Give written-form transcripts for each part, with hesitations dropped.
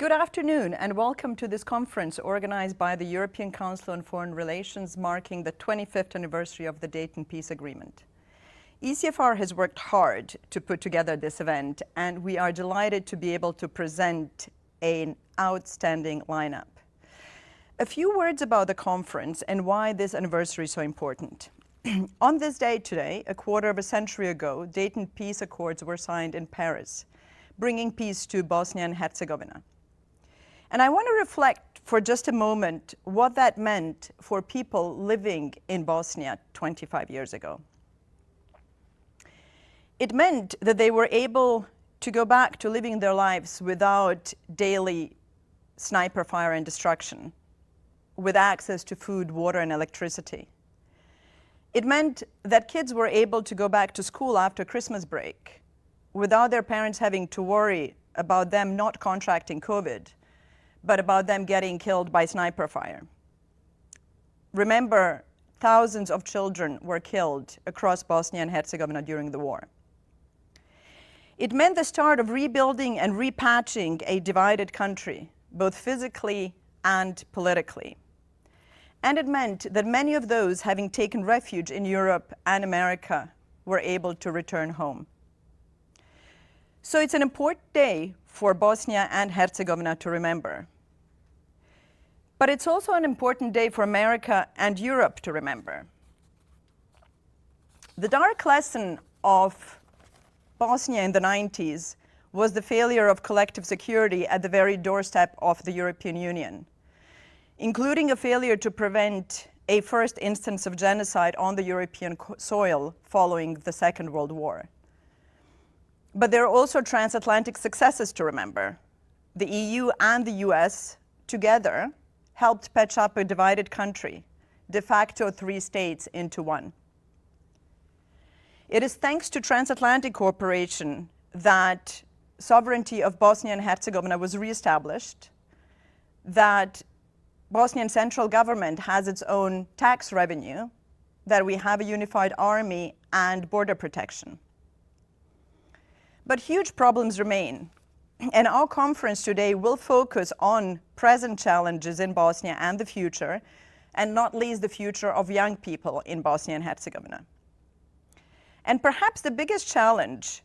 Good afternoon and welcome to this conference organized by the European Council on Foreign Relations marking the 25th anniversary of the Dayton Peace Agreement. ECFR has worked hard to put together this event, and we are delighted to be able to present an outstanding lineup. A few words about the conference and why this anniversary is so important. On this day today, a quarter of a century ago, Dayton Peace Accords were signed in Paris, bringing peace to Bosnia and Herzegovina. And I want to reflect for just a moment what that meant for people living in Bosnia 25 years ago. It meant that they were able to go back to living their lives without daily sniper fire and destruction, with access to food, water, and electricity. It meant that kids were able to go back to school after Christmas break without their parents having to worry about them not contracting COVID, but about them getting killed by sniper fire. Remember, thousands of children were killed across Bosnia and Herzegovina during the war. It meant the start of rebuilding and repatching a divided country, both physically and politically. And it meant that many of those having taken refuge in Europe and America were able to return home. So it's an important day for Bosnia and Herzegovina to remember. But it's also an important day for America and Europe to remember. The dark lesson of Bosnia in the 90s was the failure of collective security at the very doorstep of the European Union, including a failure to prevent a first instance of genocide on the European soil following the Second World War. But there are also transatlantic successes to remember. The EU and the US together helped patch up a divided country, de facto 3 states into one. It is thanks to transatlantic cooperation that sovereignty of Bosnia and Herzegovina was reestablished, that Bosnian central government has its own tax revenue, that we have a unified army and border protection. But huge problems remain. And our conference today will focus on present challenges in Bosnia and the future, and not least the future of young people in Bosnia and Herzegovina. And perhaps the biggest challenge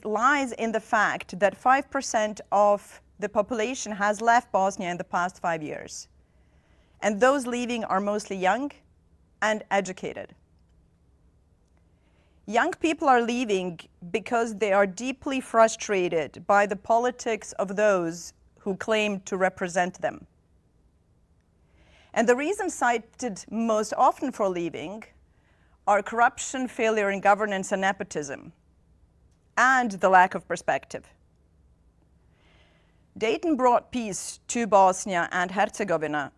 lies in the fact that 5% of the population has left Bosnia in the past 5 years. And those leaving are mostly young and educated. Young people are leaving because they are deeply frustrated by the politics of those who claim to represent them. And the reasons cited most often for leaving are corruption, failure in governance, and nepotism, and the lack of perspective. Dayton brought peace to Bosnia and Herzegovina,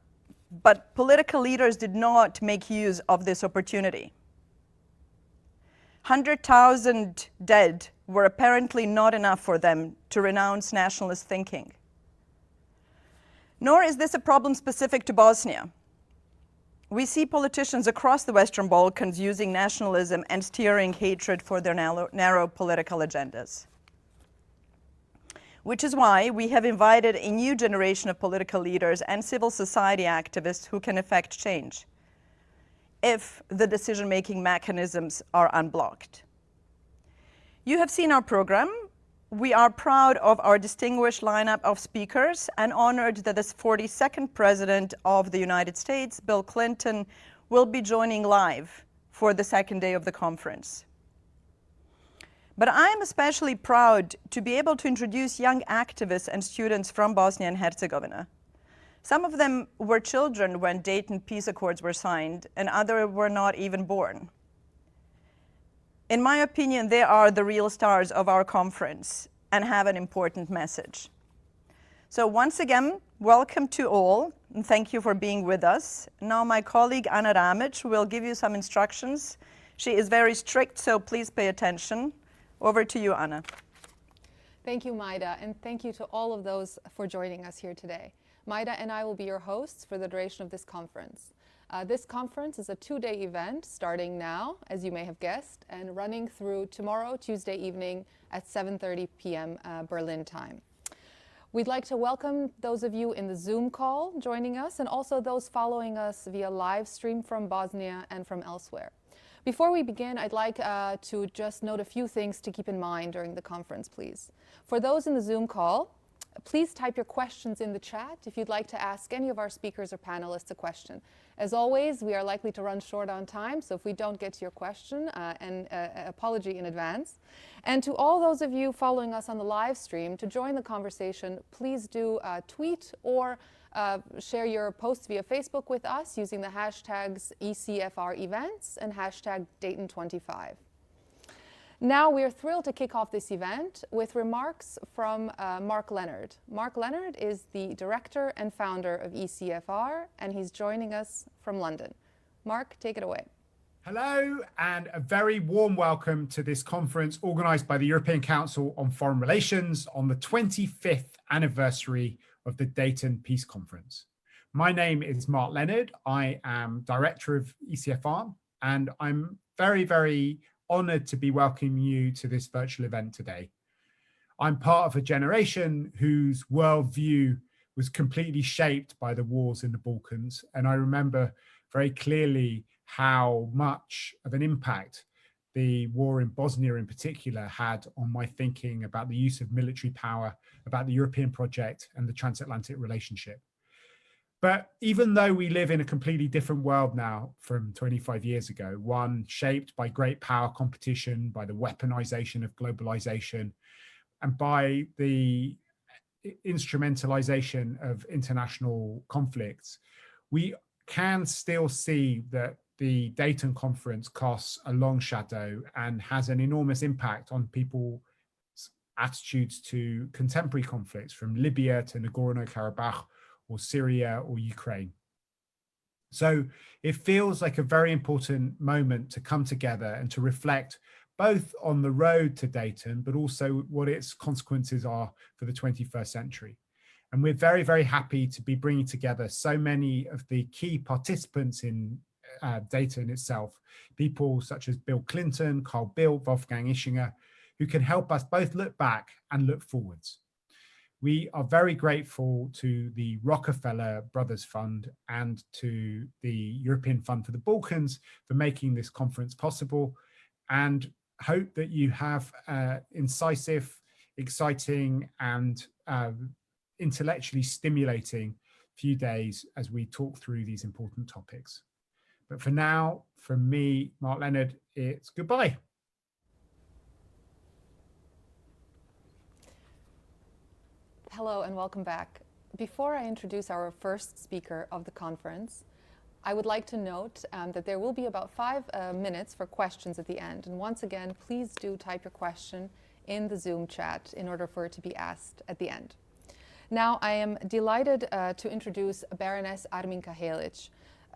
but political leaders did not make use of this opportunity. 100,000 dead were apparently not enough for them to renounce nationalist thinking. Nor is this a problem specific to Bosnia. We see politicians across the Western Balkans using nationalism and steering hatred for their narrow political agendas. Which is why we have invited a new generation of political leaders and civil society activists who can effect change if the decision-making mechanisms are unblocked. You have seen our program. We are proud of our distinguished lineup of speakers and honored that the 42nd President of the United States, Bill Clinton, will be joining live for the second day of the conference. But I am especially proud to be able to introduce young activists and students from Bosnia and Herzegovina. Some of them were children when Dayton Peace Accords were signed, and others were not even born. In my opinion, they are the real stars of our conference and have an important message. So once again, welcome to all, and thank you for being with us. Now my colleague Anna Ramić will give you some instructions. She is very strict, so please pay attention. Over to you, Anna. Thank you, Majda, and thank you to all of those for joining us here today. Majda and I will be your hosts for the duration of this conference. This conference is a 2-day event starting now, as you may have guessed, and running through tomorrow, Tuesday evening at 7:30 p.m. Berlin time. We'd like to welcome those of you in the Zoom call joining us, and also those following us via live stream from Bosnia and from elsewhere. Before we begin, I'd like to just note a few things to keep in mind during the conference, please. For those in the Zoom call, please type your questions in the chat if you'd like to ask any of our speakers or panelists a question. As always, we are likely to run short on time, so if we don't get to your question, an apology in advance. And to all those of you following us on the live stream, to join the conversation, please do tweet or share your posts via Facebook with us using the hashtags ECFR events and hashtag Dayton25. Now we're thrilled to kick off this event with remarks from Mark Leonard. Mark Leonard is the director and founder of ECFR, and he's joining us from London. Mark, take it away. Hello, and a very warm welcome to this conference organised by the European Council on Foreign Relations on the 25th anniversary of the Dayton Peace Conference. My name is Mark Leonard. I am director of ECFR, and I'm very, very honoured to be welcoming you to this virtual event today. I'm part of a generation whose worldview was completely shaped by the wars in the Balkans, and I remember very clearly how much of an impact the war in Bosnia in particular had on my thinking about the use of military power, about the European project and the transatlantic relationship. But even though we live in a completely different world now from 25 years ago, one shaped by great power competition, by the weaponization of globalization, and by the instrumentalization of international conflicts, we can still see that the Dayton conference casts a long shadow and has an enormous impact on people's attitudes to contemporary conflicts, from Libya to Nagorno-Karabakh, or Syria or Ukraine. So it feels like a very important moment to come together and to reflect both on the road to Dayton, but also what its consequences are for the 21st century. And we're very, very happy to be bringing together so many of the key participants in Dayton itself, people such as Bill Clinton, Carl Bildt, Wolfgang Ischinger, who can help us both look back and look forwards. We are very grateful to the Rockefeller Brothers Fund and to the European Fund for the Balkans for making this conference possible, and hope that you have incisive, exciting, and intellectually stimulating few days as we talk through these important topics. But for now, from me, Mark Leonard, it's goodbye. Hello and welcome back. Before I introduce our first speaker of the conference, I would like to note that there will be about 5 minutes for questions at the end. And once again, please do type your question in the Zoom chat in order for it to be asked at the end. Now, I am delighted to introduce Baroness Arminka Helić.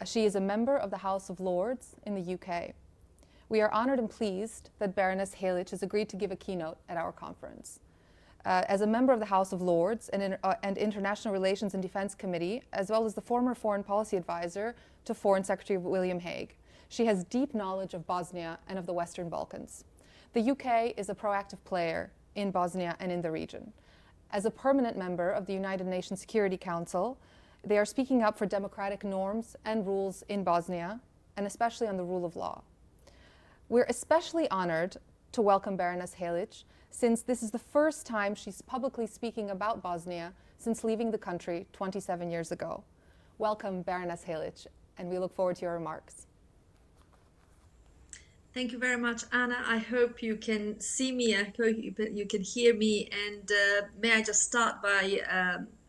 She is a member of the House of Lords in the UK. We are honored and pleased that Baroness Helić has agreed to give a keynote at our conference. As a member of the House of Lords and International Relations and Defense Committee, as well as the former Foreign Policy Advisor to Foreign Secretary William Hague, she has deep knowledge of Bosnia and of the Western Balkans. The UK is a proactive player in Bosnia and in the region. As a permanent member of the United Nations Security Council, they are speaking up for democratic norms and rules in Bosnia, and especially on the rule of law. We're especially honored to welcome Baroness Helić, since this is the first time she's publicly speaking about Bosnia since leaving the country 27 years ago. Welcome, Baroness Helić, and we look forward to your remarks. Thank you very much, Anna. I hope you can see me, I hope you can hear me, and may I just start by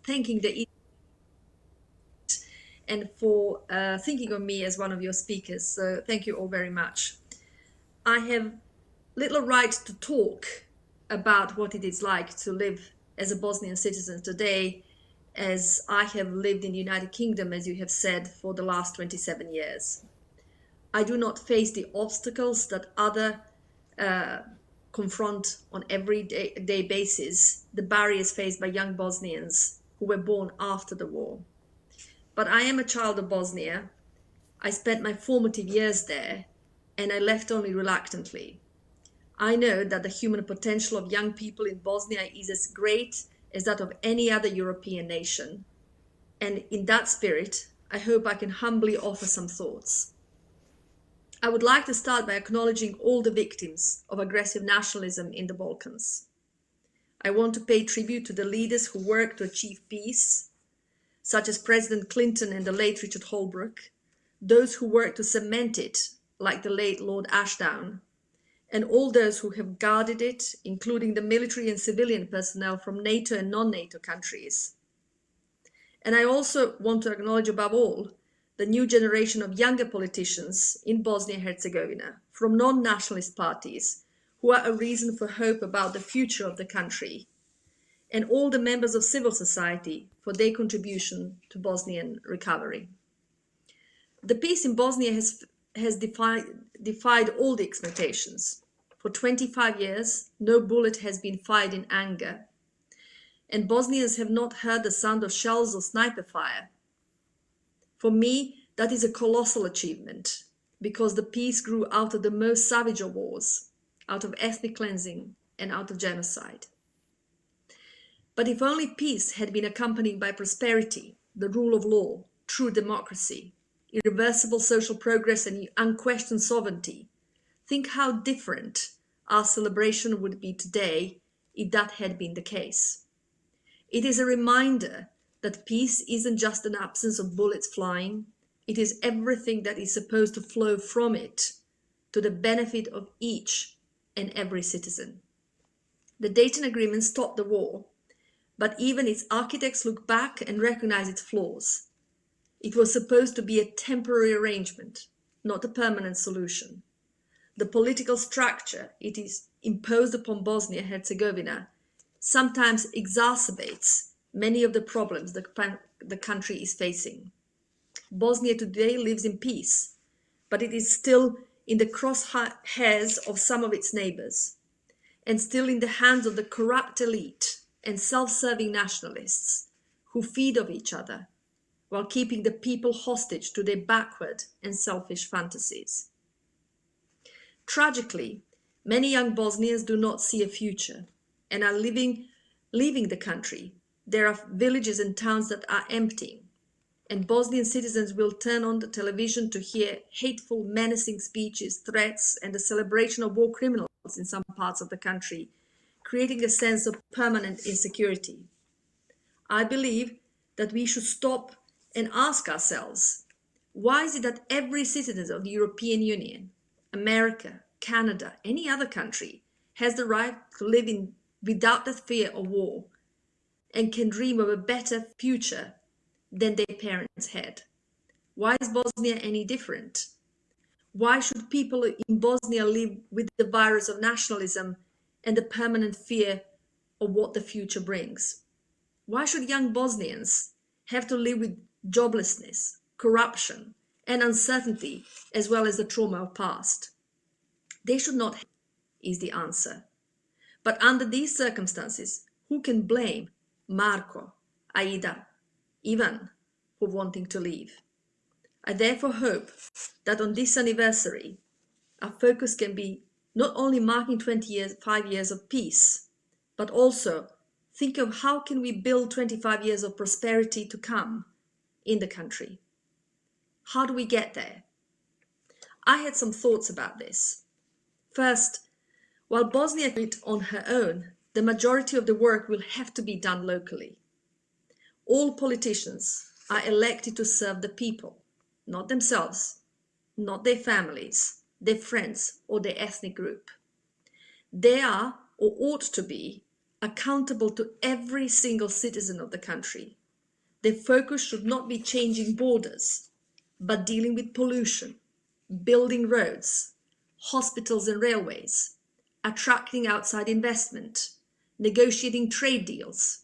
thanking the and for thinking of me as one of your speakers. So thank you all very much. I have little right to talk about what it is like to live as a Bosnian citizen today, as I have lived in the United Kingdom, as you have said, for the last 27 years. I do not face the obstacles that others confront on everyday basis, the barriers faced by young Bosnians who were born after the war. But I am a child of Bosnia. I spent my formative years there, and I left only reluctantly. I know that the human potential of young people in Bosnia is as great as that of any other European nation. And in that spirit, I hope I can humbly offer some thoughts. I would like to start by acknowledging all the victims of aggressive nationalism in the Balkans. I want to pay tribute to the leaders who worked to achieve peace, such as President Clinton and the late Richard Holbrooke, those who worked to cement it, like the late Lord Ashdown, and all those who have guarded it, including the military and civilian personnel from NATO and non-NATO countries. And I also want to acknowledge above all the new generation of younger politicians in Bosnia and Herzegovina from non-nationalist parties who are a reason for hope about the future of the country, and all the members of civil society for their contribution to Bosnian recovery. The peace in Bosnia has defied all the expectations. For 25 years, no bullet has been fired in anger, and Bosnians have not heard the sound of shells or sniper fire. For me, that is a colossal achievement, because the peace grew out of the most savage of wars, out of ethnic cleansing and out of genocide. But if only peace had been accompanied by prosperity, the rule of law, true democracy, irreversible social progress and unquestioned sovereignty, think how different our celebration would be today if that had been the case. It is a reminder that peace isn't just an absence of bullets flying, it is everything that is supposed to flow from it to the benefit of each and every citizen. The Dayton Agreement stopped the war, but even its architects look back and recognize its flaws. It was supposed to be a temporary arrangement, not a permanent solution. The political structure it is imposed upon Bosnia and Herzegovina sometimes exacerbates many of the problems the country is facing. Bosnia today lives in peace, but it is still in the crosshairs of some of its neighbors, and still in the hands of the corrupt elite and self-serving nationalists who feed off each other while keeping the people hostage to their backward and selfish fantasies. Tragically, many young Bosnians do not see a future and are leaving the country. There are villages and towns that are emptying, and Bosnian citizens will turn on the television to hear hateful, menacing speeches, threats, and the celebration of war criminals in some parts of the country, creating a sense of permanent insecurity. I believe that we should stop and ask ourselves, why is it that every citizen of the European Union, America, Canada, any other country, has the right to live without the fear of war and can dream of a better future than their parents had? Why is Bosnia any different? Why should people in Bosnia live with the virus of nationalism and the permanent fear of what the future brings? Why should young Bosnians have to live with joblessness, corruption, and uncertainty, as well as the trauma of past? They should not, is the answer. But under these circumstances, who can blame Marko, Aida, Ivan for wanting to leave? I therefore hope that on this anniversary, our focus can be not only marking 25 years of peace, but also think of how can we build 25 years of prosperity to come in the country. How do we get there? I had some thoughts about this. First, while Bosnia can do it on her own, the majority of the work will have to be done locally. All politicians are elected to serve the people, not themselves, not their families, their friends, or their ethnic group. They are, or ought to be, accountable to every single citizen of the country. Their focus should not be changing borders, but dealing with pollution, building roads, hospitals and railways, attracting outside investment, negotiating trade deals,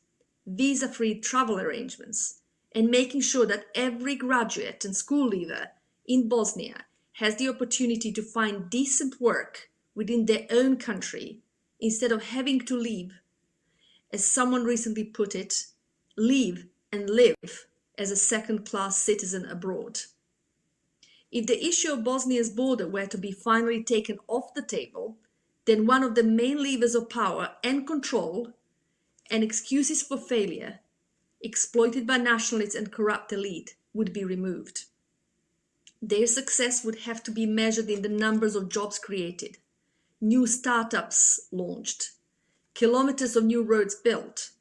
visa-free travel arrangements, and making sure that every graduate and school leaver in Bosnia has the opportunity to find decent work within their own country instead of having to leave, as someone recently put it, leave and live as a second-class citizen abroad. If the issue of Bosnia's border were to be finally taken off the table, then one of the main levers of power and control and excuses for failure exploited by nationalists and corrupt elite would be removed. Their success would have to be measured in the numbers of jobs created, new startups launched, kilometers of new roads built,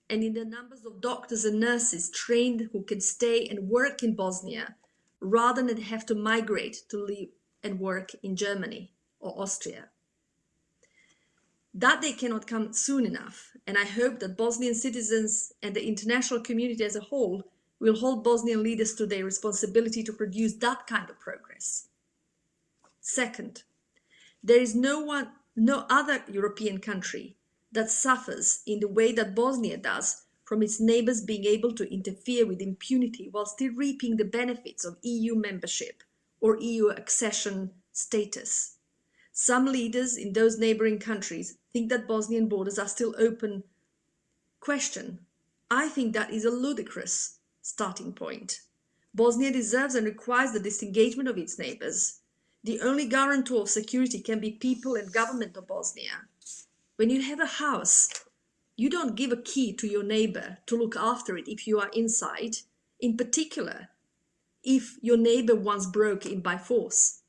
and in the numbers of doctors and nurses trained who can stay and work in Bosnia rather than have to migrate to live and work in Germany or Austria. That day cannot come soon enough, and I hope that Bosnian citizens and the international community as a whole will hold Bosnian leaders to their responsibility to produce that kind of progress. Second, there is no other European country that suffers in the way that Bosnia does from its neighbors being able to interfere with impunity while still reaping the benefits of EU membership or EU accession status. Some leaders in those neighboring countries think that Bosnian borders are still open. Question: I think that is a ludicrous starting point. Bosnia deserves and requires the disengagement of its neighbors. The only guarantor of security can be people and government of Bosnia. When you have a house, you don't give a key to your neighbor to look after it if you are inside, in particular, if your neighbor once broke in by force.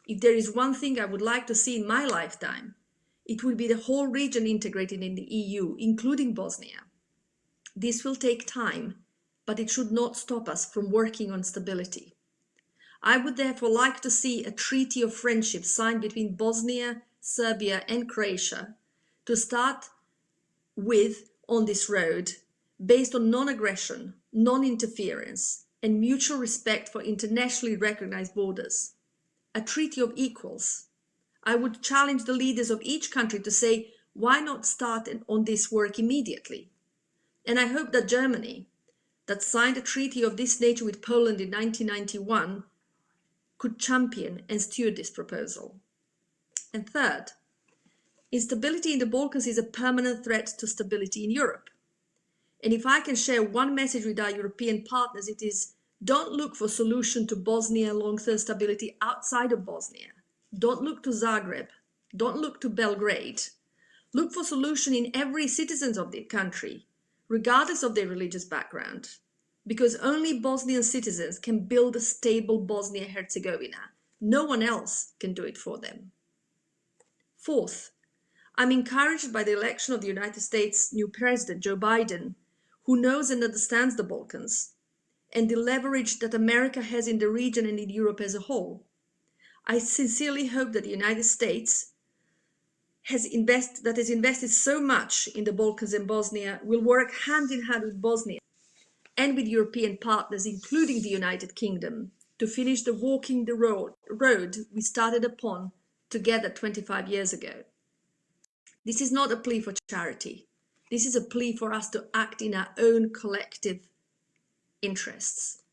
If there is one thing I would like to see in my lifetime, it would be the whole region integrated in the EU, including Bosnia. This will take time, but it should not stop us from working on stability. I would therefore like to see a treaty of friendship signed between Bosnia, Serbia and Croatia to start with on this road, based on non-aggression, non-interference and mutual respect for internationally recognized borders. A treaty of equals. I would challenge the leaders of each country to say, why not start on this work immediately? And I hope that Germany, that signed a treaty of this nature with Poland in 1991, could champion and steward this proposal. And third, instability in the Balkans is a permanent threat to stability in Europe. And if I can share one message with our European partners, it is, don't look for solution to Bosnia long-term stability outside of Bosnia. Don't look to Zagreb. Don't look to Belgrade. Look for solution in every citizen of the country, regardless of their religious background, because only Bosnian citizens can build a stable Bosnia and Herzegovina. No one else can do it for them. Fourth, I'm encouraged by the election of the United States' new president, Joe Biden, who knows and understands the Balkans and the leverage that America has in the region and in Europe as a whole. I sincerely hope that the United States has invested so much in the Balkans and Bosnia will work hand in hand with Bosnia and with European partners, including the United Kingdom, to finish the walking the road we started upon together 25 years ago. This is not a plea for charity. This is a plea for us to act in our own collective interests.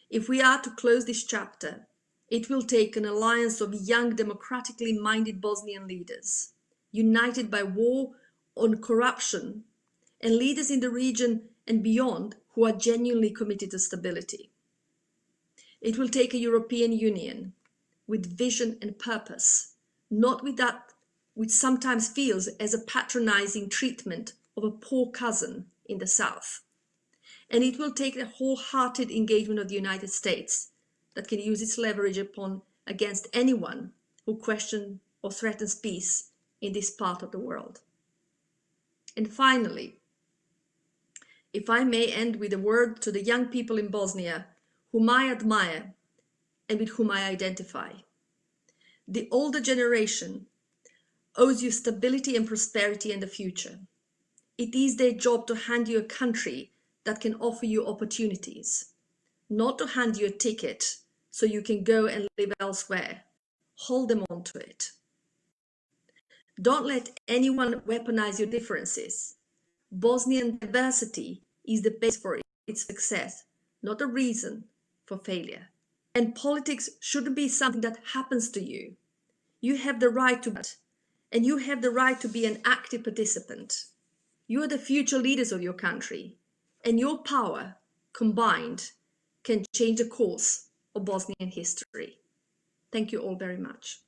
If we are to close this chapter, it will take an alliance of young, democratically minded Bosnian leaders, united by war on corruption, and leaders in the region and beyond who are genuinely committed to stability. It will take a European Union with vision and purpose, not with that which sometimes feels as a patronizing treatment of a poor cousin in the South. And it will take a wholehearted engagement of the United States that can use its leverage against anyone who questions or threatens peace in this part of the world. And finally, if I may end with a word to the young people in Bosnia whom I admire and with whom I identify. The older generation owes you stability and prosperity in the future. It is their job to hand you a country that can offer you opportunities, not to hand you a ticket so you can go and live elsewhere. Hold them on to it. Don't let anyone weaponize your differences. Bosnian diversity is the base for its success, not a reason for failure. And politics shouldn't be something that happens to you. You have the right to vote, and you have the right to be an active participant. You are the future leaders of your country, and your power combined can change the course of Bosnian history. Thank you all very much.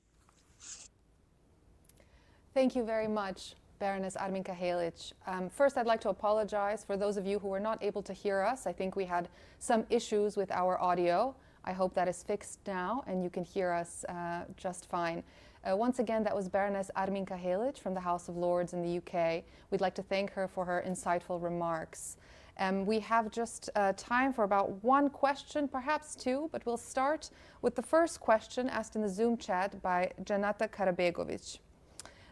Thank you very much, Baroness Arminka Helić. First, I'd like to apologize for those of you who were not able to hear us. I think we had some issues with our audio. I hope that is fixed now and you can hear us just fine. Once again, that was Baroness Arminka Helić from the House of Lords in the UK. We'd like to thank her for her insightful remarks. We have just time for about one question, perhaps two, but we'll start with the first question asked in the Zoom chat by Janata Karabegovic.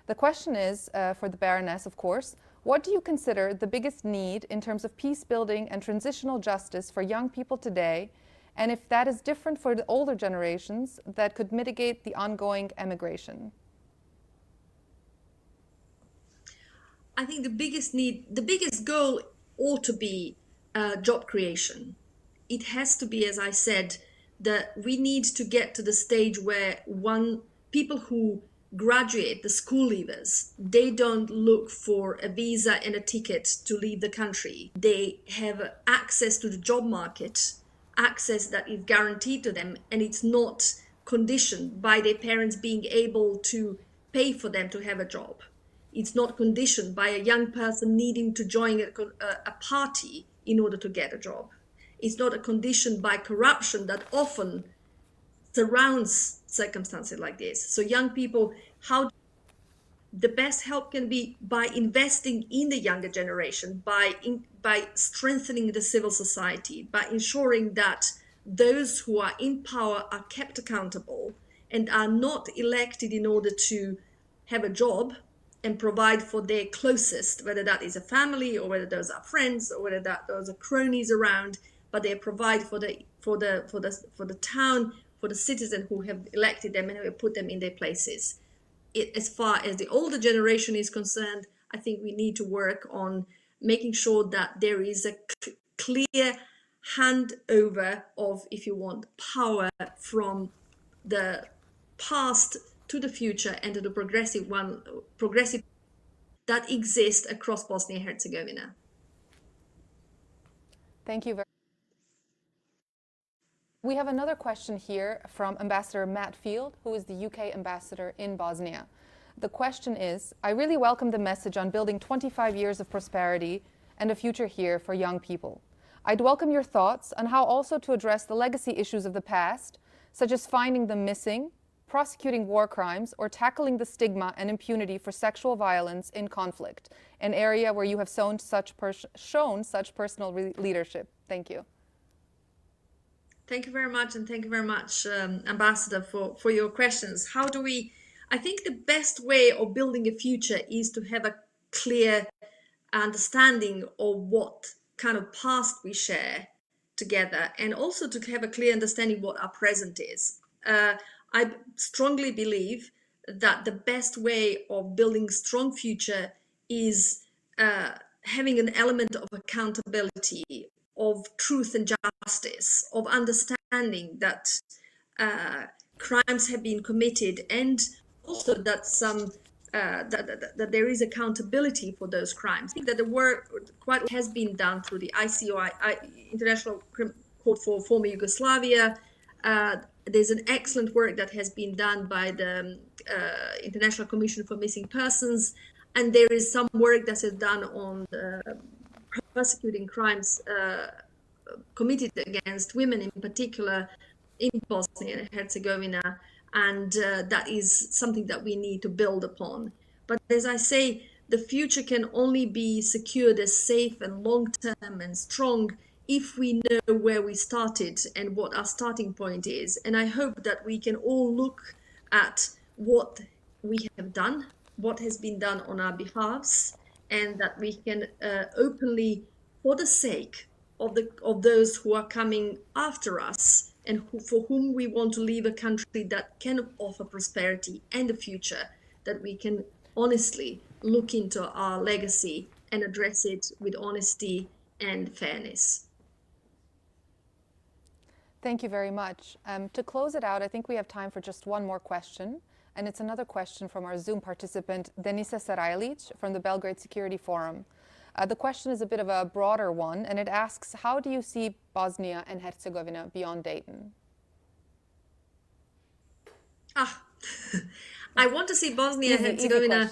The question is, for the Baroness, of course, what do you consider the biggest need in terms of peace building and transitional justice for young people today, and if that is different for the older generations that could mitigate the ongoing emigration? I think the biggest goal ought to be job creation. It has to be, as I said, that we need to get to the stage where people who graduate, the school leavers, they don't look for a visa and a ticket to leave the country. They have access to the job market, access that is guaranteed to them, and it's not conditioned by their parents being able to pay for them to have a job. It's not conditioned by a young person needing to join a party in order to get a job. It's not a condition by corruption that often surrounds circumstances like this. So young people, the best help can be by investing in the younger generation, by strengthening the civil society, by ensuring that those who are in power are kept accountable and are not elected in order to have a job and provide for their closest, whether that is a family or whether those are friends or whether those are cronies around, but they provide for the town, for the citizen who have elected them and who have put them in their places. As far as the older generation is concerned, I think we need to work on making sure that there is a clear handover of, if you want, power from the past to the future and to the progressive that exists across Bosnia and Herzegovina. Thank you very much. We have another question here from Ambassador Matt Field, who is the UK ambassador in Bosnia. The question is, I really welcome the message on building 25 years of prosperity and a future here for young people. I'd welcome your thoughts on how also to address the legacy issues of the past, such as finding them missing, prosecuting war crimes, or tackling the stigma and impunity for sexual violence in conflict, an area where you have shown such personal leadership. Thank you. Thank you very much, and thank you very much, Ambassador, for your questions. I think the best way of building a future is to have a clear understanding of what kind of past we share together, and also to have a clear understanding what our present is. I strongly believe that the best way of building a strong future is having an element of accountability, of truth and justice, of understanding that crimes have been committed, and also that that there is accountability for those crimes. I think that the work quite has been done through the ICOI, International Court for Former Yugoslavia. There's an excellent work that has been done by the International Commission for Missing Persons, and there is some work that is done on prosecuting crimes committed against women in particular in Bosnia and Herzegovina, and that is something that we need to build upon. But as I say, the future can only be secured as safe and long-term and strong if we know where we started and what our starting point is. And I hope that we can all look at what we have done, what has been done on our behalves, and that we can openly, for the sake of those who are coming after us and for whom we want to leave a country that can offer prosperity and a future, that we can honestly look into our legacy and address it with honesty and fairness. Thank you very much. To close it out, I think we have time for just one more question. And it's another question from our Zoom participant, Denisa Sarajlić from the Belgrade Security Forum. The question is a bit of a broader one, and it asks, how do you see Bosnia and Herzegovina beyond Dayton? I want to see Bosnia and Herzegovina.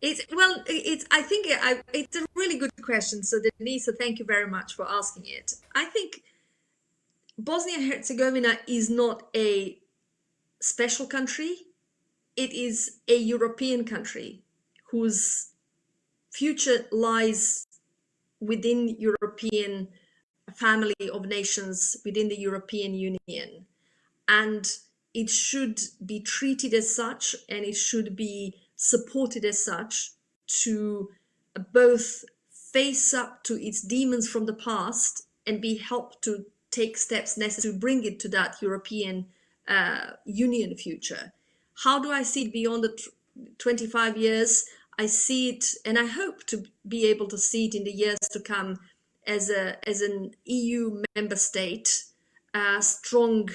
It's a really good question. So Denise, thank you very much for asking it. I think Bosnia and Herzegovina is not a special country. It is a European country whose future lies within European family of nations, within the European Union. And it should be treated as such, and it should be supported as such, to both face up to its demons from the past and be helped to take steps necessary to bring it to that European Union future. How do I see it beyond the 25 years? I see it, and I hope to be able to see it in the years to come as an EU member state, a strong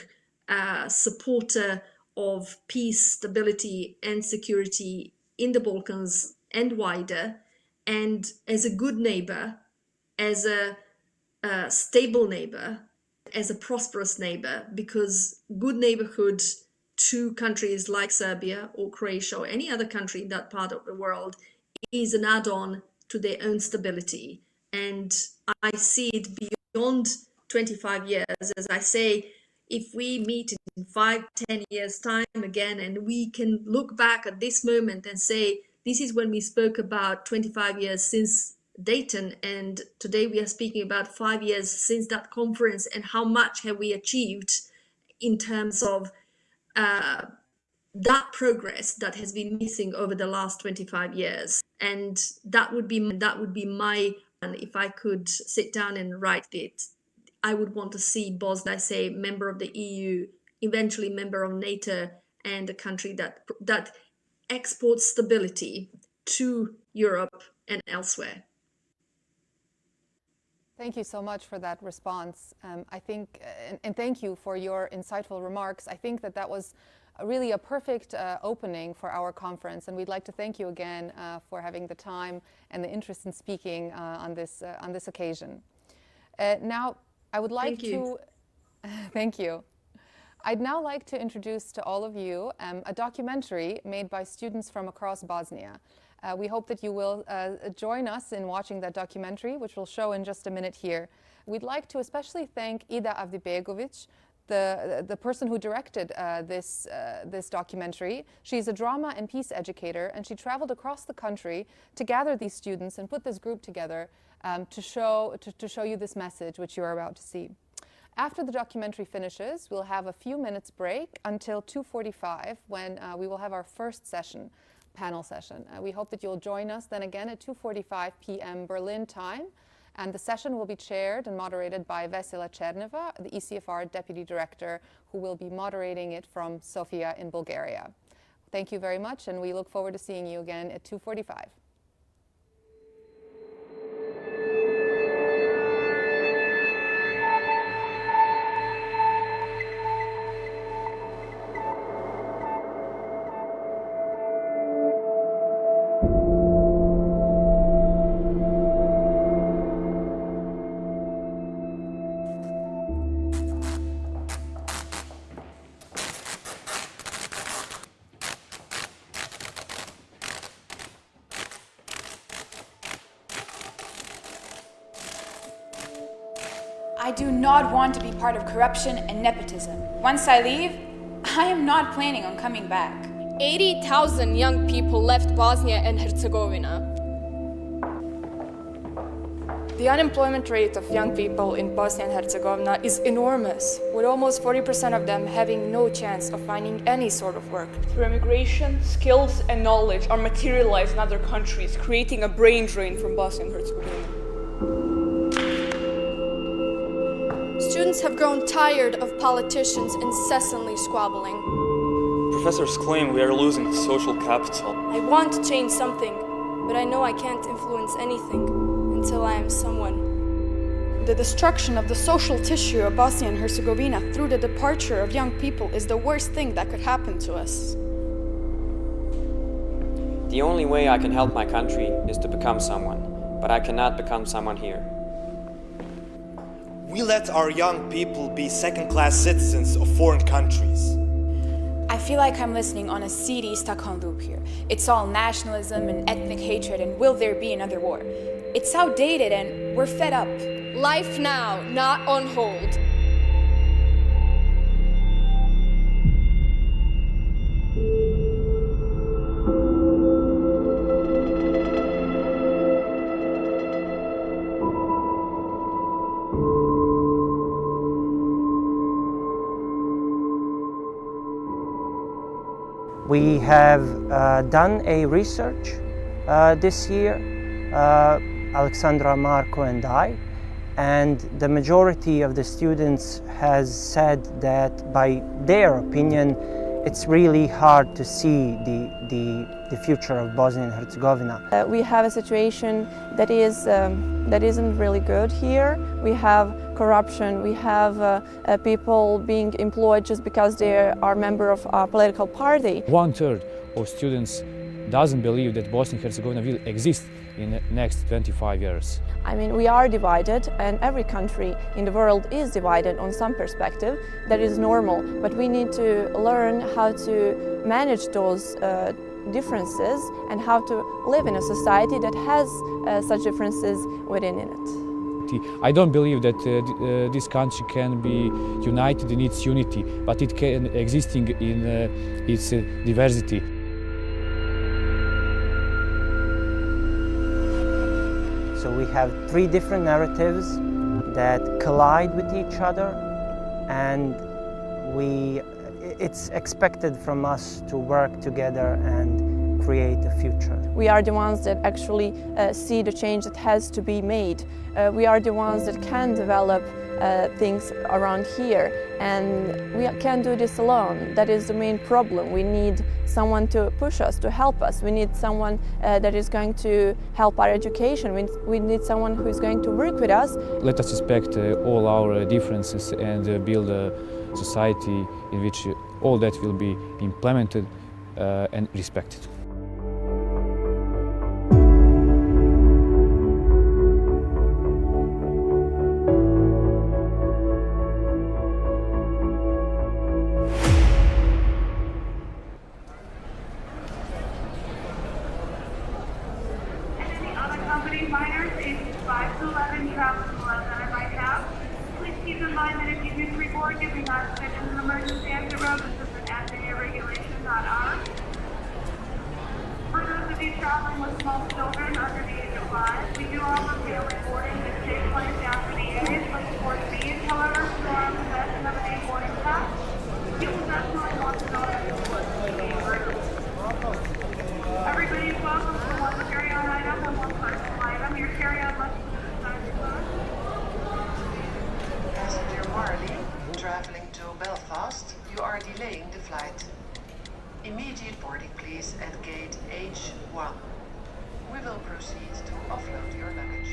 supporter of peace, stability, and security in the Balkans and wider, and as a good neighbor, as a stable neighbor, as a prosperous neighbor, because good neighborhood to countries like Serbia or Croatia or any other country in that part of the world is an add-on to their own stability. And I see it beyond 25 years. As I say, if we meet in 5-10 years time again, and we can look back at this moment and say, this is when we spoke about 25 years since Dayton, and today we are speaking about 5 years since that conference, and how much have we achieved in terms of that progress that has been missing over the last 25 years. And that would be my, and if I could sit down and write it, I would want to see Bosnia, say, member of the EU, eventually member of NATO, and a country that exports stability to Europe and elsewhere. Thank you so much for that response. I think, and thank you for your insightful remarks. I think that was really a perfect opening for our conference, and we'd like to thank you again for having the time and the interest in speaking on this occasion. Now, I would like to thank you. I'd now like to introduce to all of you a documentary made by students from across Bosnia. We hope that you will join us in watching that documentary, which we'll show in just a minute here. We'd like to especially thank Ida Avdibegović, the person who directed this documentary. She's a drama and peace educator, and she traveled across the country to gather these students and put this group together to show you this message, which you are about to see. After the documentary finishes, we'll have a few minutes break until 2:45, when we will have our first session, panel session. We hope that you'll join us then again at 2:45 p.m. Berlin time. And the session will be chaired and moderated by Vesela Cherneva, the ECFR Deputy Director, who will be moderating it from Sofia in Bulgaria. Thank you very much, and we look forward to seeing you again at 2:45. I do not want to be part of corruption and nepotism. Once I leave, I am not planning on coming back. 80,000 young people left Bosnia and Herzegovina. The unemployment rate of young people in Bosnia and Herzegovina is enormous, with almost 40% of them having no chance of finding any sort of work. Through immigration, skills and knowledge are materialized in other countries, creating a brain drain from Bosnia and Herzegovina. Students have grown tired of politicians incessantly squabbling. Professors claim we are losing social capital. I want to change something, but I know I can't influence anything until I am someone. The destruction of the social tissue of Bosnia and Herzegovina through the departure of young people is the worst thing that could happen to us. The only way I can help my country is to become someone, but I cannot become someone here. We let our young people be second-class citizens of foreign countries. I feel like I'm listening on a CD Stockholm loop here. It's all nationalism and ethnic hatred and will there be another war? It's outdated and we're fed up. Life now, not on hold. We have done a research this year, Alexandra, Marco and I, and the majority of the students has said that by their opinion it's really hard to see the future of Bosnia and Herzegovina. We have a situation that isn't really good here. We have corruption, we have people being employed just because they are member of a political party. 1/3 of students doesn't believe that Bosnia and Herzegovina will exist in the next 25 years. I mean, we are divided, and every country in the world is divided on some perspective. That is normal, but we need to learn how to manage those differences and how to live in a society that has such differences within it. I don't believe that this country can be united in its unity, but it can existing in its diversity. So we have 3 different narratives that collide with each other, and it's expected from us to work together and create a future. We are the ones that actually see the change that has to be made. We are the ones that can develop things around here, and we can't do this alone. That is the main problem. We need someone to push us, to help us. We need someone that is going to help our education. We need someone who is going to work with us. Let us respect all our differences and build a society in which all that will be implemented and respected. Traveling to Belfast, you are delaying the flight. Immediate boarding please at gate H1. We will proceed to offload your luggage.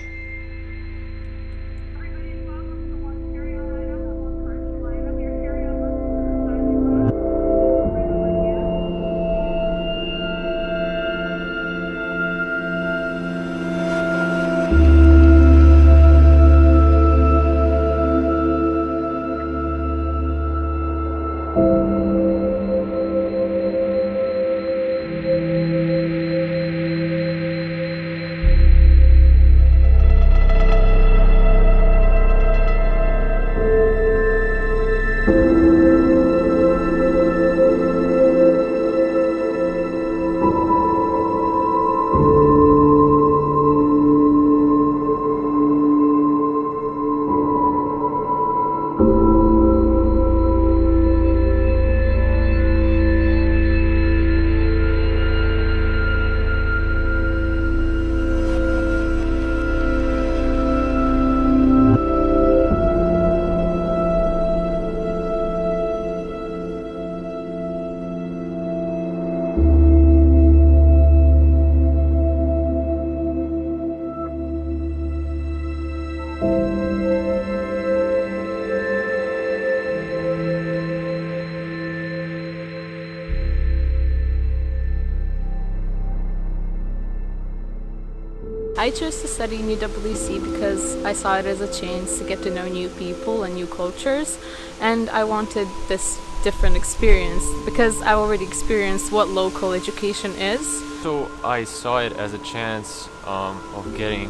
I chose to study in UWC because I saw it as a chance to get to know new people and new cultures, and I wanted this different experience because I already experienced what local education is. So I saw it as a chance of getting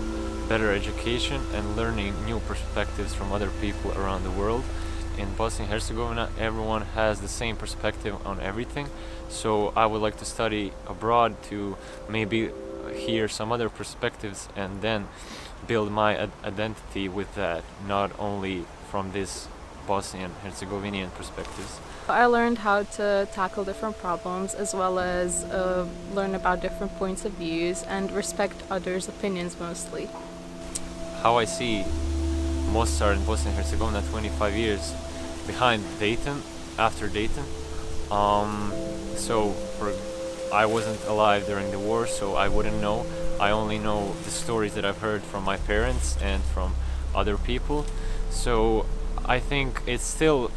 better education and learning new perspectives from other people around the world. In Bosnia and Herzegovina, everyone has the same perspective on everything. So I would like to study abroad to maybe hear some other perspectives and then build my identity with that, not only from this Bosnian Herzegovinian perspectives. I learned how to tackle different problems as well as learn about different points of views and respect others' opinions mostly. How I see Mostar in Bosnia and Herzegovina 25 years behind Dayton, after Dayton. I wasn't alive during the war, so I wouldn't know. I only know the stories that I've heard from my parents and from other people. So I think it's still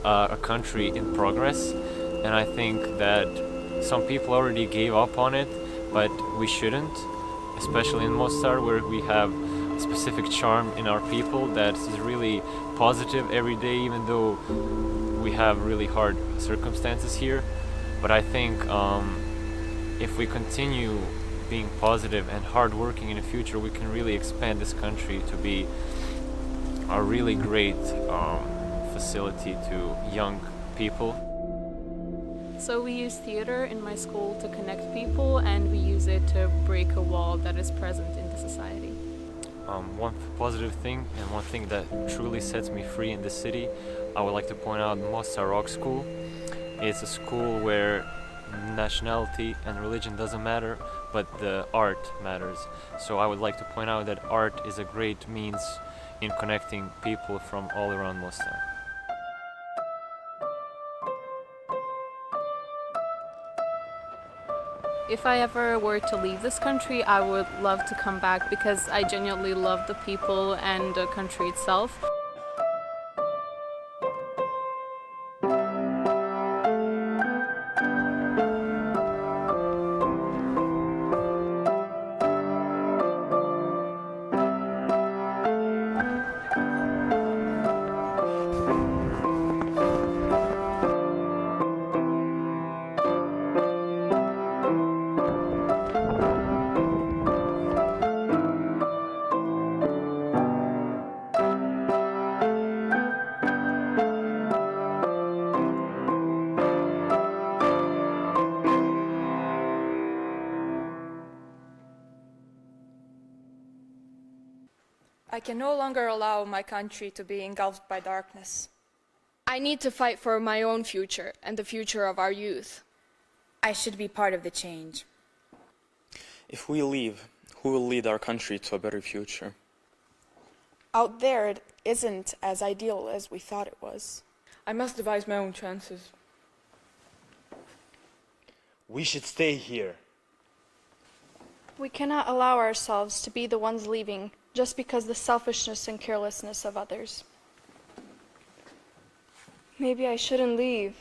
a country in progress, and I think that some people already gave up on it, but we shouldn't, especially in Mostar, where we have a specific charm in our people that is really positive every day, even though we have really hard circumstances here. But I think if we continue being positive and hardworking in the future, we can really expand this country to be a really great facility to young people. So we use theater in my school to connect people, and we use it to break a wall that is present in the society. One positive thing and one thing that truly sets me free in the city, I would like to point out Mostar Rock School. It's a school where nationality and religion doesn't matter, but the art matters. So I would like to point out that art is a great means in connecting people from all around Mostar. If I ever were to leave this country, I would love to come back because I genuinely love the people and the country itself. I can no longer allow my country to be engulfed by darkness. I need to fight for my own future and the future of our youth. I should be part of the change. If we leave, who will lead our country to a better future? Out there, it isn't as ideal as we thought it was. I must devise my own chances. We should stay here. We cannot allow ourselves to be the ones leaving just because the selfishness and carelessness of others. Maybe I shouldn't leave.